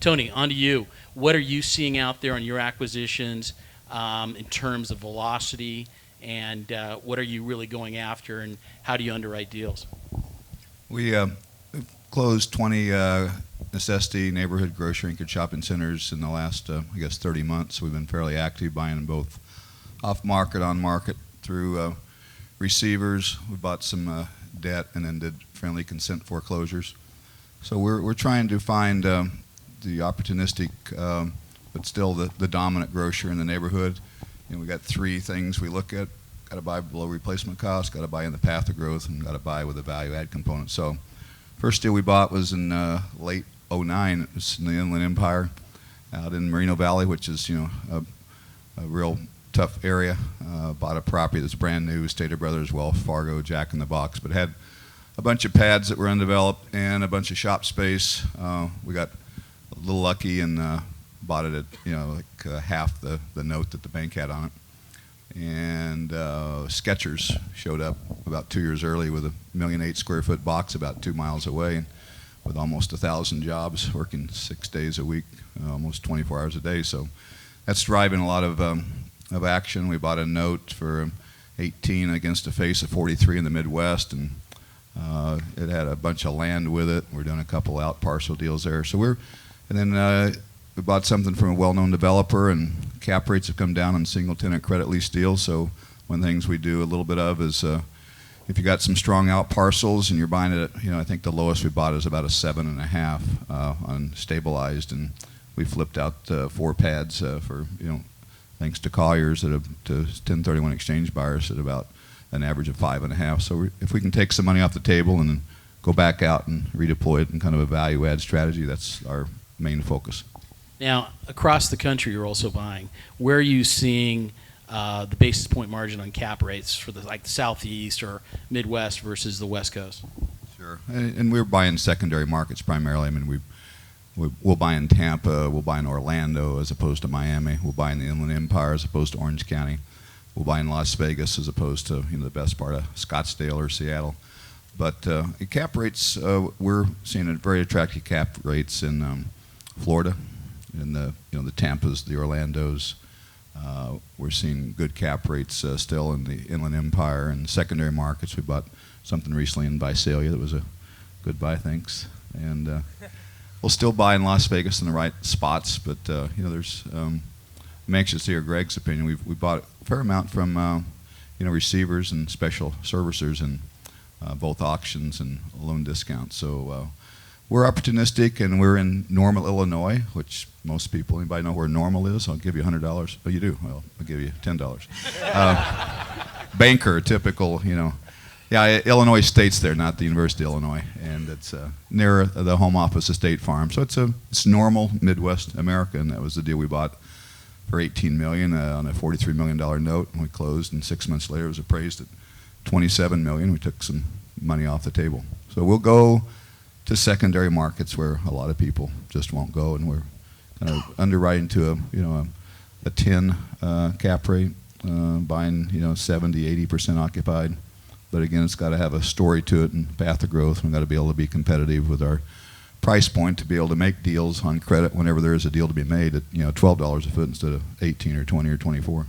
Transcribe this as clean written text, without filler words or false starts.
Tony, on to you. What are you seeing out there on your acquisitions in terms of velocity, and what are you really going after, and how do you underwrite deals? We closed 20 necessity neighborhood grocery anchored shopping centers in the last, 30 months. We've been fairly active buying both off-market, on-market through receivers. We bought some debt and then did friendly consent foreclosures. So we're trying to find the opportunistic, but still the dominant grocer in the neighborhood. We got three things we look at: got to buy below replacement cost, got to buy in the path of growth, and got to buy with a value add component. So first deal we bought was in late '09. It was in the Inland Empire out in Moreno Valley, which is a real tough area. Bought a property that's brand new, Stater Brothers, Wells Fargo, Jack in the Box, but had a bunch of pads that were undeveloped and a bunch of shop space. We got a little lucky and bought it at half the note that the bank had on it. And Skechers showed up about 2 years early with a 1.8 million square foot box about 2 miles away, with almost 1,000 jobs, working 6 days a week, almost 24 hours a day. So that's driving a lot of action. We bought a note for 18 against a face of 43 in the Midwest, and it had a bunch of land with it. We're doing a couple out parcel deals there. So we bought something from a well-known developer, and cap rates have come down on single-tenant credit lease deals. So one of the things we do a little bit of is if you got some strong out parcels and you're buying it at, I think the lowest we bought is about a 7.5 on stabilized, and we flipped out 4 pads for, thanks to Colliers to 1031 exchange buyers at about an average of 5.5. So if we can take some money off the table and then go back out and redeploy it in kind of a value add strategy, that's our main focus. Now, across the country, you're also buying. Where are you seeing the basis point margin on cap rates for the Southeast or Midwest versus the West Coast? Sure, and we're buying secondary markets primarily. I mean, we'll buy in Tampa, we'll buy in Orlando as opposed to Miami. We'll buy in the Inland Empire as opposed to Orange County. We'll buy in Las Vegas as opposed to the best part of Scottsdale or Seattle. But cap rates, we're seeing very attractive cap rates in Florida, in the Tampas, the Orlandos. We're seeing good cap rates still in the Inland Empire and secondary markets. We bought something recently in Visalia that was a good buy, thanks. And we'll still buy in Las Vegas in the right spots, but there's. I'm anxious to hear Greg's opinion. We bought a fair amount from receivers and special servicers in both auctions and loan discounts. So we're opportunistic, and we're in Normal, Illinois, which most people, anybody know where Normal is? I'll give you $100. Oh, you do? Well, I'll give you $10. Banker, typical, Yeah, Illinois State's there, not the University of Illinois, and it's near the home office of State Farm. So it's normal Midwest America, and that was the deal we bought for $18 million on a $43 million note, and we closed, and 6 months later it was appraised at $27 million. We took some money off the table. So we'll go to secondary markets where a lot of people just won't go, and we're kind of underwriting to a 10 cap rate, buying 70, 80% occupied. But again, it's got to have a story to it and path of growth. We've got to be able to be competitive with our price point to be able to make deals on credit whenever there is a deal to be made at $12 a foot instead of 18 or 20 or 24.